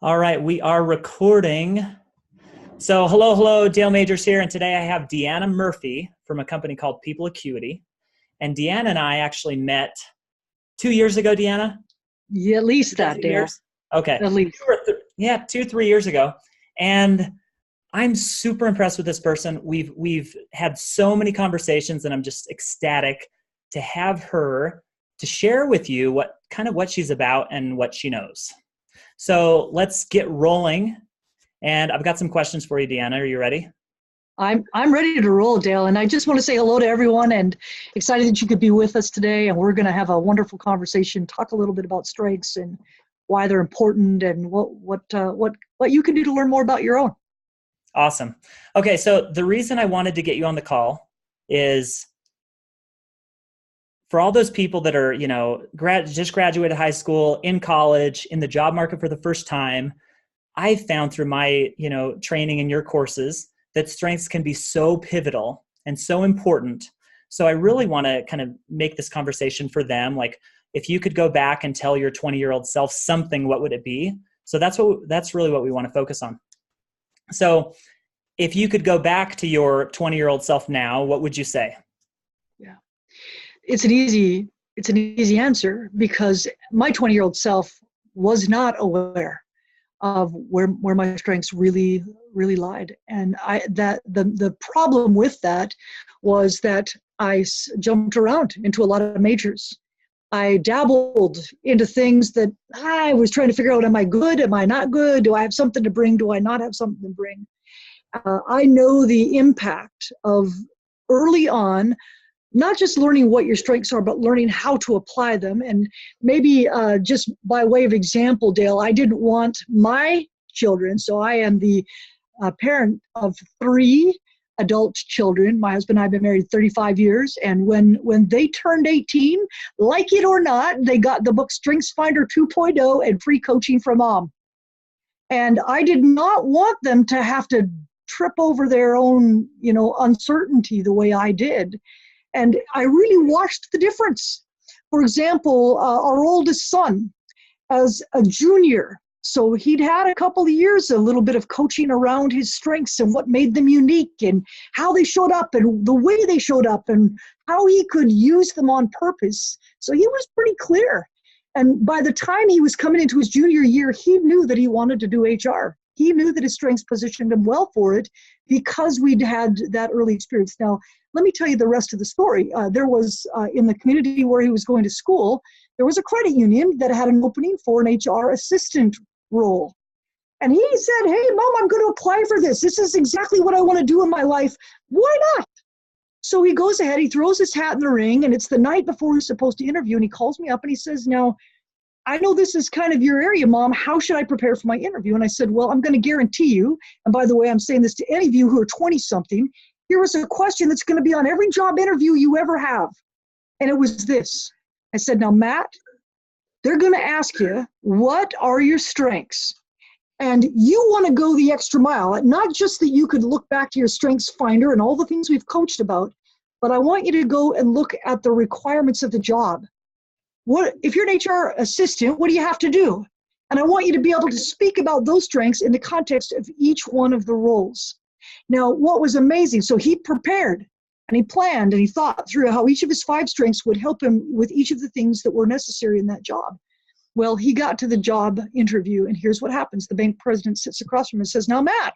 All right, we are recording. So hello, Dale Majors here, and today I have DeAnna Murphy from a company called Acuity. And DeAnna and I actually met 2 years ago, DeAnna? Yeah, at least that, Dale. Years? Okay. At least. 2, 3 years ago. And I'm super impressed with this person. We've had so many conversations, and I'm just ecstatic to have her to share with you what she's about and what she knows. So let's get rolling. And I've got some questions for you, DeAnna. Are you ready? I'm ready to roll, Dale. And I just want to say hello to everyone and excited that you could be with us today. And we're going to have a wonderful conversation, talk a little bit about strengths and why they're important and what you can do to learn more about your own. Awesome. Okay, so the reason I wanted to get you on the call is for all those people that are, just graduated high school, in college, in the job market for the first time. I found through my, training in your courses that strengths can be so pivotal and so important. So I really want to kind of make this conversation for them. Like, if you could go back and tell your 20-year-old self something, what would it be? So that's really what we want to focus on. So if you could go back to your 20-year-old self now, what would you say? Yeah, it's an easy answer because my 20-year-old self was not aware of where my strengths really lied. And the problem with that was that I jumped around into a lot of majors. I dabbled into things that I was trying to figure out, am I good? Am I not good? Do I have something to bring? Do I not have something to bring? I know the impact of early on, not just learning what your strengths are, but learning how to apply them. And maybe just by way of example, Dale, I didn't want my children, so I am the parent of 3 adult children. My husband and I have been married 35 years, and when they turned 18, like it or not, they got the book Strengths Finder 2.0 and free coaching from mom. And I did not want them to have to trip over their own, uncertainty the way I did. And I really watched the difference. For example, our oldest son, as a junior, so he'd had a couple of years, a little bit of coaching around his strengths and what made them unique and how they showed up and the way they showed up and how he could use them on purpose. So he was pretty clear. And by the time he was coming into his junior year, he knew that he wanted to do HR. He knew that his strengths positioned him well for it because we'd had that early experience. Now, let me tell you the rest of the story. There was, in the community where he was going to school, there was a credit union that had an opening for an HR assistant role. And he said, hey, Mom, I'm going to apply for this. This is exactly what I want to do in my life. Why not? So he goes ahead, he throws his hat in the ring, and it's the night before he's supposed to interview, and he calls me up and he says, now, I know this is kind of your area, Mom. How should I prepare for my interview? And I said, well, I'm going to guarantee you, and by the way, I'm saying this to any of you who are 20-something, here is a question that's going to be on every job interview you ever have. And it was this. I said, now, Matt, they're going to ask you, what are your strengths? And you want to go the extra mile, not just that you could look back to your strengths finder and all the things we've coached about, but I want you to go and look at the requirements of the job. What if you're an HR assistant, what do you have to do? And I want you to be able to speak about those strengths in the context of each one of the roles. Now, what was amazing, so he prepared and he planned and he thought through how each of his 5 strengths would help him with each of the things that were necessary in that job. Well, he got to the job interview, and here's what happens. The bank president sits across from him and says, now, Matt,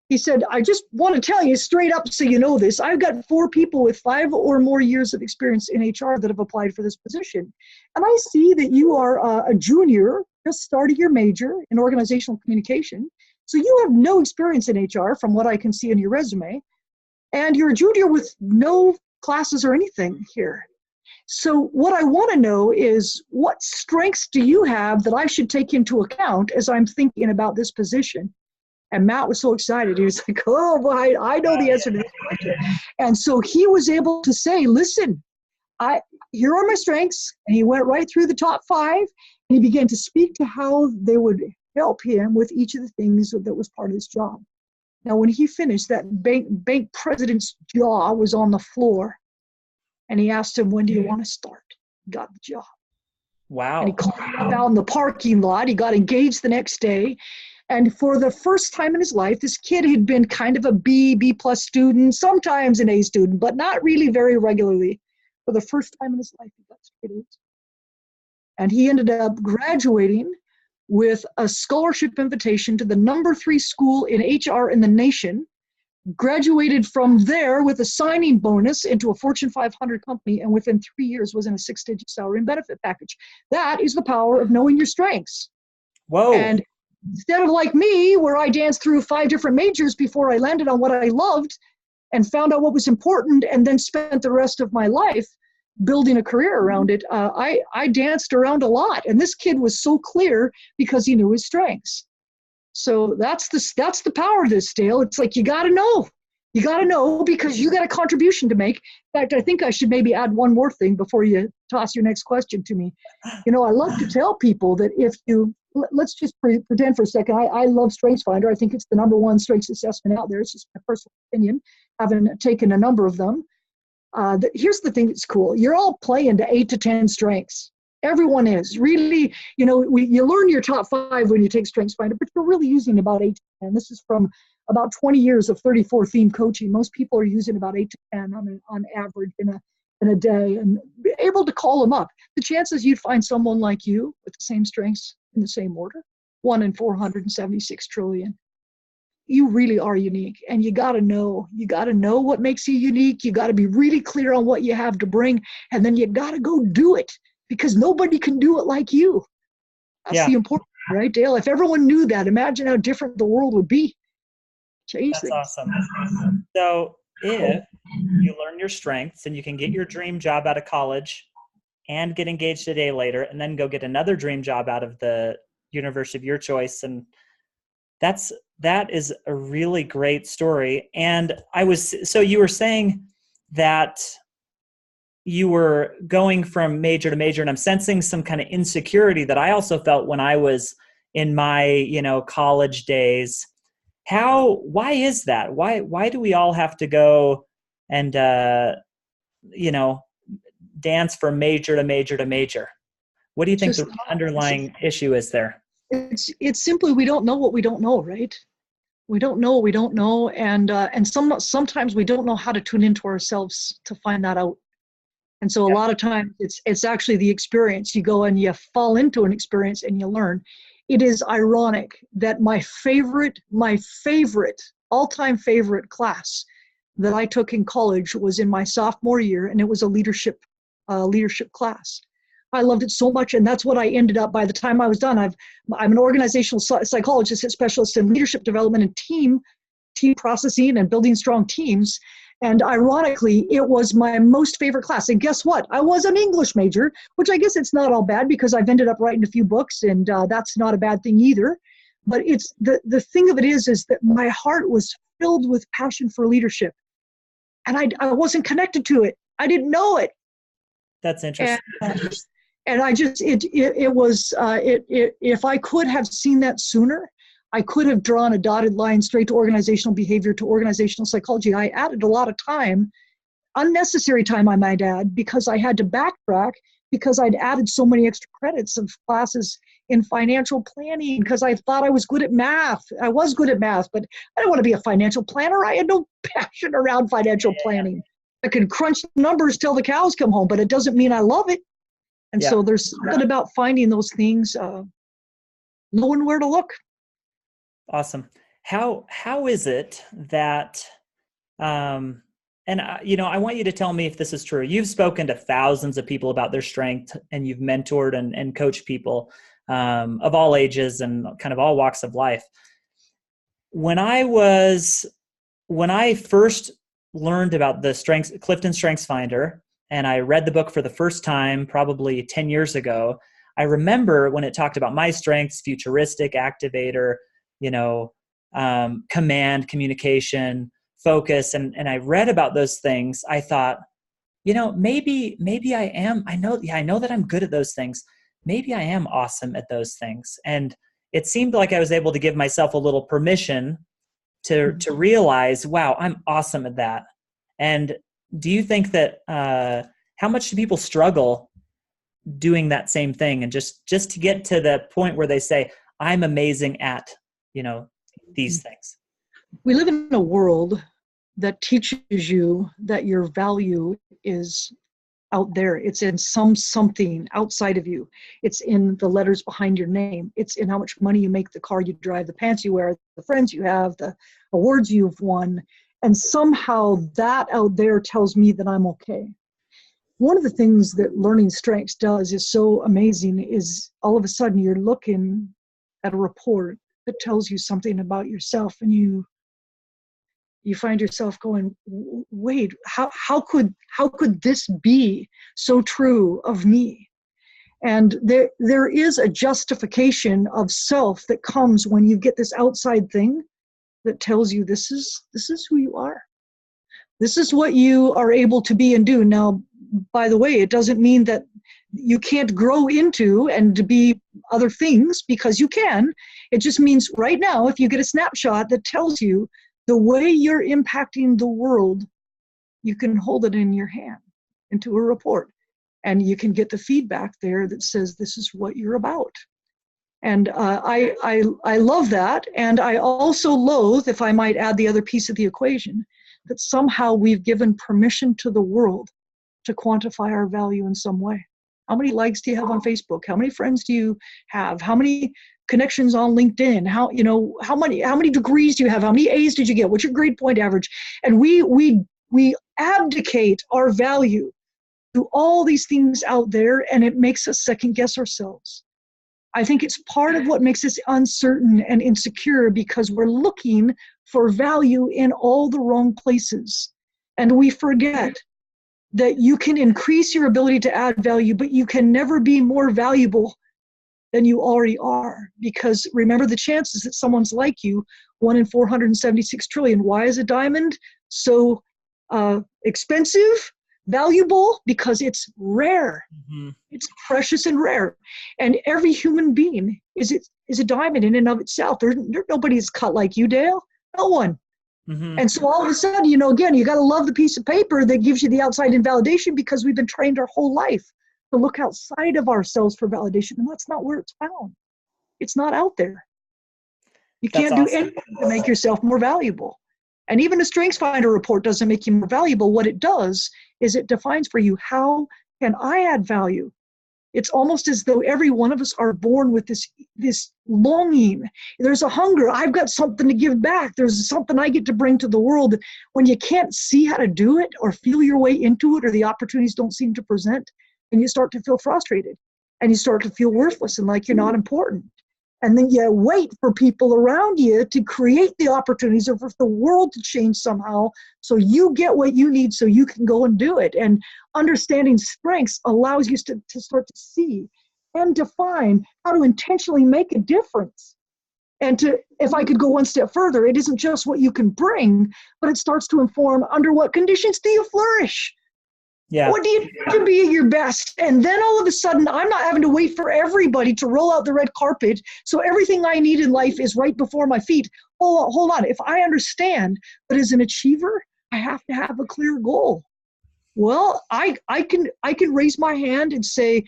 he said, I just want to tell you straight up so you know this. I've got 4 people with 5 or more years of experience in HR that have applied for this position. And I see that you are a junior, just started your major in organizational communication. So you have no experience in HR from what I can see in your resume. And you're a junior with no classes or anything here. So what I want to know is, what strengths do you have that I should take into account as I'm thinking about this position? And Matt was so excited. He was like, oh, boy, I know the answer to this question. And so he was able to say, listen, here are my strengths. And he went right through the top 5. And he began to speak to how they would help him with each of the things that was part of his job. Now, when he finished, that bank president's jaw was on the floor. And he asked him, when do you want to start? He got the job. And he Wow. called me up out in the parking lot. He got engaged the next day. And for the first time in his life, this kid had been kind of a B plus student, sometimes an A student, but not really very regularly. For the first time in his life, he got straight A's. And he ended up graduating with a scholarship invitation to the #3 school in HR in the nation, graduated from there with a signing bonus into a Fortune 500 company, and within 3 years was in a 6-digit salary and benefit package. That is the power of knowing your strengths. Whoa. And instead of like me, where I danced through 5 different majors before I landed on what I loved and found out what was important, and then spent the rest of my life building a career around it, I danced around a lot. And this kid was so clear because he knew his strengths. So that's the power of this, Dale. It's like, you got to know. You got to know because you got a contribution to make. In fact, I think I should maybe add one more thing before you toss your next question to me. I love to tell people that if you, let's just pretend for a second, I love StrengthsFinder. I think it's the #1 strengths assessment out there. It's just my personal opinion, having taken a number of them. Here's the thing that's cool. You're all playing to 8 to 10 strengths. Everyone is. Really, you learn your top 5 when you take StrengthsFinder, but you're really using about 8 to 10. This is from about 20 years of 34 theme coaching. Most people are using about 8 to 10 on average in a day, and able to call them up. The chances you'd find someone like you with the same strengths in the same order, 1 in 476 trillion. You really are unique, and you got to know what makes you unique. You got to be really clear on what you have to bring, and then you got to go do it, because nobody can do it like you. That's the important, right, Dale? If everyone knew that, imagine how different the world would be. Change That's things. awesome. So if you learn your strengths and you can get your dream job out of college and get engaged a day later, and then go get another dream job out of the university of your choice, and that is a really great story. And so you were saying that you were going from major to major, and I'm sensing some kind of insecurity that I also felt when I was in my, college days. Why is that? Why do we all have to go and, dance from major to major to major? What do you think the underlying issue is there? It's simply, we don't know what we don't know, right? We don't know what we don't know, and sometimes we don't know how to tune into ourselves to find that out. And so a lot of times it's actually the experience. You go and you fall into an experience and you learn. It is ironic that my favorite, all-time favorite class that I took in college was in my sophomore year, and it was a leadership class. I loved it so much, and that's what I ended up. By the time I was done, I'm an organizational psychologist, specialist in leadership development and team processing and building strong teams. And ironically, it was my most favorite class. And guess what? I was an English major, which I guess it's not all bad, because I've ended up writing a few books, and that's not a bad thing either. But it's the thing of it is that my heart was filled with passion for leadership, and I wasn't connected to it. I didn't know it. That's interesting. And I just, if I could have seen that sooner, I could have drawn a dotted line straight to organizational behavior, to organizational psychology. I added a lot of time, unnecessary time, I might add, because I had to backtrack, because I'd added so many extra credits of classes in financial planning, because I thought I was good at math. I was good at math, but I didn't want to be a financial planner. I had no passion around financial planning. I could crunch numbers till the cows come home, but it doesn't mean I love it. And so there's something about finding those things, knowing where to look. Awesome. How is it that, and I want you to tell me if this is true. You've spoken to thousands of people about their strength, and you've mentored and coached people of all ages and kind of all walks of life. When I first learned about the Clifton StrengthsFinder, and I read the book for the first time probably 10 years ago, I remember when it talked about my strengths: futuristic, activator, command, communication, focus. And I read about those things. I thought, maybe I am. I know that I'm good at those things. Maybe I am awesome at those things. And it seemed like I was able to give myself a little permission to realize, wow, I'm awesome at that. And do you think that, how much do people struggle doing that same thing, and just to get to the point where they say, I'm amazing at, these things. We live in a world that teaches you that your value is out there. It's in something outside of you. It's in the letters behind your name. It's in how much money you make, the car you drive, the pants you wear, the friends you have, the awards you've won. And somehow that out there tells me that I'm okay. One of the things that learning strengths does is so amazing is all of a sudden you're looking at a report that tells you something about yourself, and you find yourself going, wait, how could this be so true of me? And there is a justification of self that comes when you get this outside thing that tells you this is who you are. This is what you are able to be and do. Now, by the way, it doesn't mean that you can't grow into and to be other things, because you can. It just means right now, if you get a snapshot that tells you the way you're impacting the world, you can hold it in your hand into a report, and you can get the feedback there that says this is what you're about. And I love that. And I also loathe, if I might add the other piece of the equation, that somehow we've given permission to the world to quantify our value in some way. How many likes do you have on Facebook? How many friends do you have? How many connections on LinkedIn? How many degrees do you have? How many A's did you get? What's your grade point average? And we abdicate our value to all these things out there, and it makes us second guess ourselves. I think it's part of what makes us uncertain and insecure, because we're looking for value in all the wrong places. And we forget that you can increase your ability to add value, but you can never be more valuable than you already are. Because remember, the chances that someone's like you, 1 in 476 trillion. Why is a diamond so expensive, valuable? Because it's rare. Mm-hmm. It's precious and rare. And every human being is a diamond in and of itself. There's nobody's cut like you, Dale. No one. Mm-hmm. And so all of a sudden, again, you got to love the piece of paper that gives you the outside invalidation, because we've been trained our whole life to look outside of ourselves for validation. And that's not where it's found. It's not out there. You can't do anything to make yourself more valuable. And even a Strengths Finder report doesn't make you more valuable. What it does is it defines for you, how can I add value? It's almost as though every one of us are born with this longing. There's a hunger. I've got something to give back. There's something I get to bring to the world. When you can't see how to do it or feel your way into it, or the opportunities don't seem to present, and you start to feel frustrated, and you start to feel worthless and like you're not important. And then you wait for people around you to create the opportunities, or for the world to change somehow so you get what you need so you can go and do it. And understanding strengths allows you to start to see and define how to intentionally make a difference. And if I could go one step further, it isn't just what you can bring, but it starts to inform, under what conditions do you flourish? Yeah. What do you do to be at your best? And then all of a sudden, I'm not having to wait for everybody to roll out the red carpet, so everything I need in life is right before my feet. Hold on. If I understand that as an achiever, I have to have a clear goal. Well, I can raise my hand and say,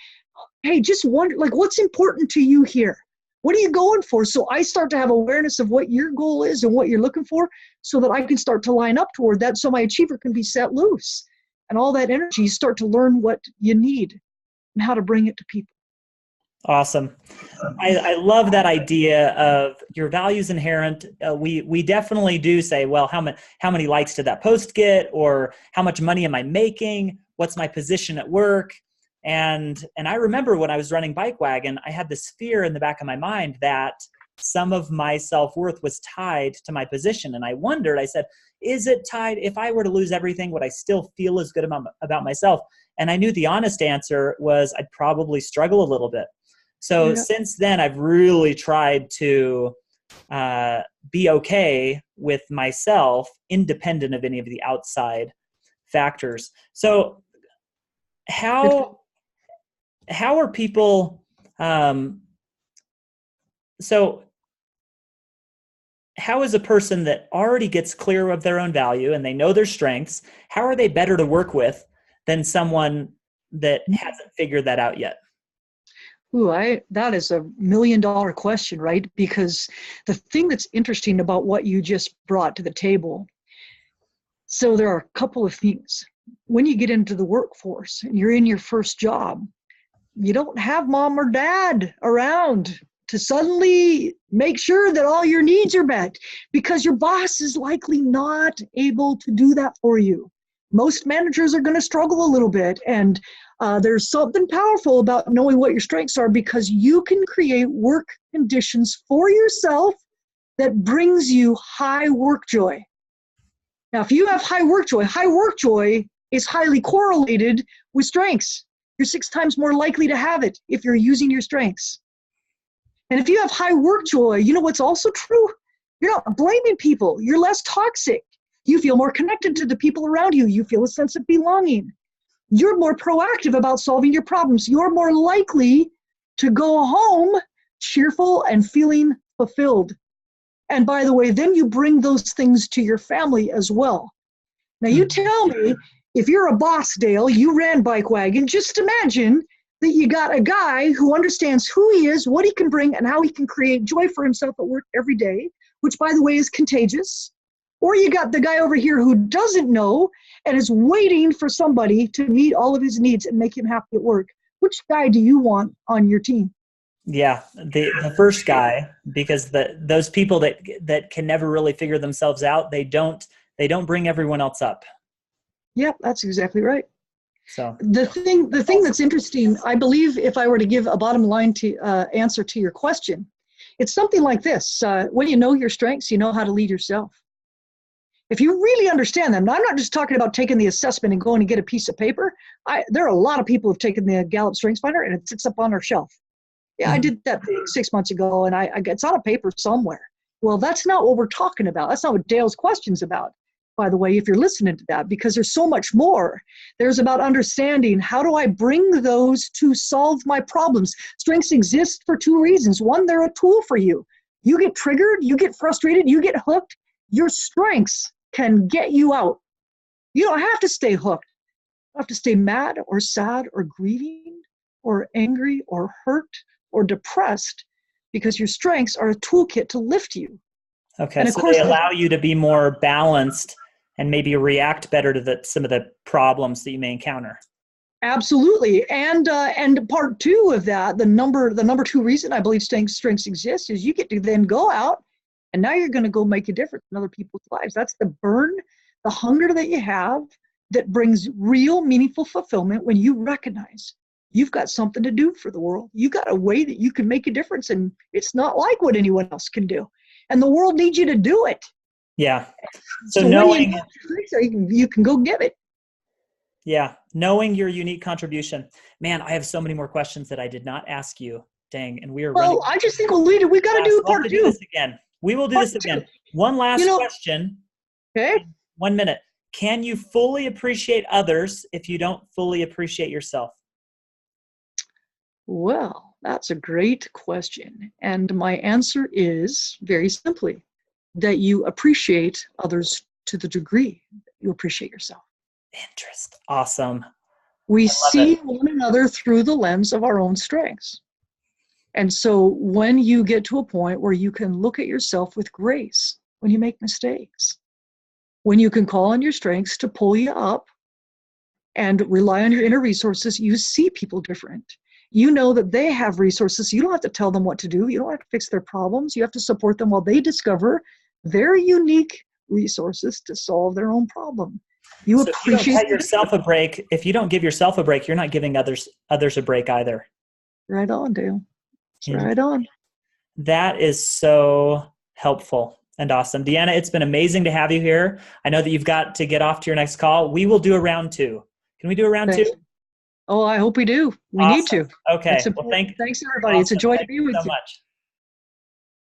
hey, just wonder, what's important to you here? What are you going for? So I start to have awareness of what your goal is and what you're looking for, so that I can start to line up toward that, so my achiever can be set loose. And all that energy, you start to learn what you need and how to bring it to people. Awesome. I love that idea of your values inherent. We definitely do say, well, how many likes did that post get? Or how much money am I making? What's my position at work? And I remember when I was running Bike Wagon, I had this fear in the back of my mind that some of my self-worth was tied to my position. And I wondered, I said, is it tied? If I were to lose everything, would I still feel as good about myself? And I knew the honest answer was I'd probably struggle a little bit. So since then, I've really tried to be okay with myself, independent of any of the outside factors. So how are people, how is a person that already gets clear of their own value and they know their strengths, how are they better to work with than someone that hasn't figured that out yet? That is $1 million question, right? Because the thing that's interesting about what you just brought to the table, so there are a couple of things. When you get into the workforce and you're in your first job, you don't have mom or dad around to suddenly make sure that all your needs are met, because your boss is likely not able to do that for you. Most managers are going to struggle a little bit, and there's something powerful about knowing what your strengths are, because you can create work conditions for yourself that brings you high work joy. Now, if you have high work joy is highly correlated with strengths. You're 6 times more likely to have it if you're using your strengths. And if you have high work joy, you know what's also true? You're not blaming people. You're less toxic. You feel more connected to the people around you. You feel a sense of belonging. You're more proactive about solving your problems. You're more likely to go home cheerful and feeling fulfilled. And by the way, then you bring those things to your family as well. Now you tell me, if you're a boss, Dale, you ran Bike Wagon, just imagine that you got a guy who understands who he is, what he can bring, and how he can create joy for himself at work every day, which, by the way, is contagious. Or you got the guy over here who doesn't know and is waiting for somebody to meet all of his needs and make him happy at work. Which guy do you want on your team? Yeah, the first guy, because those people that can never really figure themselves out, they don't bring everyone else up. Yep, that's exactly right. So the thing that's interesting, I believe, if I were to give a bottom line answer to your question, it's something like this. When you know your strengths, you know how to lead yourself. If you really understand them, now I'm not just talking about taking the assessment and going to get a piece of paper. There are a lot of people who've taken the Gallup Strengths Finder and it sits up on our shelf. Yeah, I did that 6 months ago, and it's on a paper somewhere. Well, that's not what we're talking about. That's not what Dale's question's about, by the way, if you're listening to that, because there's so much more. There's about understanding, how do I bring those to solve my problems? Strengths exist for 2 reasons. One, they're a tool for you. You get triggered, you get frustrated, you get hooked. Your strengths can get you out. You don't have to stay hooked. You don't have to stay mad or sad or grieving or angry or hurt or depressed, because your strengths are a toolkit to lift you. Okay, and of so course, they allow you to be more balanced and maybe react better to some of the problems that you may encounter. Absolutely. And part 2 of that, the number 2 reason I believe strengths exist, is you get to then go out and now you're going to go make a difference in other people's lives. That's the burn, the hunger that you have that brings real meaningful fulfillment when you recognize you've got something to do for the world. You got a way that you can make a difference, and it's not like what anyone else can do. And the world needs you to do it. Yeah. So knowing you can go get it. Yeah. Knowing your unique contribution. Man, I have so many more questions that I did not ask you. Dang. And we are running. I just think we got to do part 2. Do this again. We will do this again. One last question. Okay. 1 minute. Can you fully appreciate others if you don't fully appreciate yourself? Well, that's a great question. And my answer is very simply that you appreciate others to the degree that you appreciate yourself. Interest. Awesome. We see one another through the lens of our own strengths. And so when you get to a point where you can look at yourself with grace, when you make mistakes, when you can call on your strengths to pull you up and rely on your inner resources, you see people different. You know that they have resources. You don't have to tell them what to do. You don't have to fix their problems. You have to support them while they discover their unique resources to solve their own problem. You appreciate. If you don't give yourself a break, if you don't give yourself a break, you're not giving others a break either. Right on, Dale. Right on. That is so helpful and awesome. DeAnna, it's been amazing to have you here. I know that you've got to get off to your next call. We will do a round 2. Can we do a round 2? Oh, I hope we do. We need to. Okay. Well, thanks everybody. Awesome. It's a joy to be with you. So much.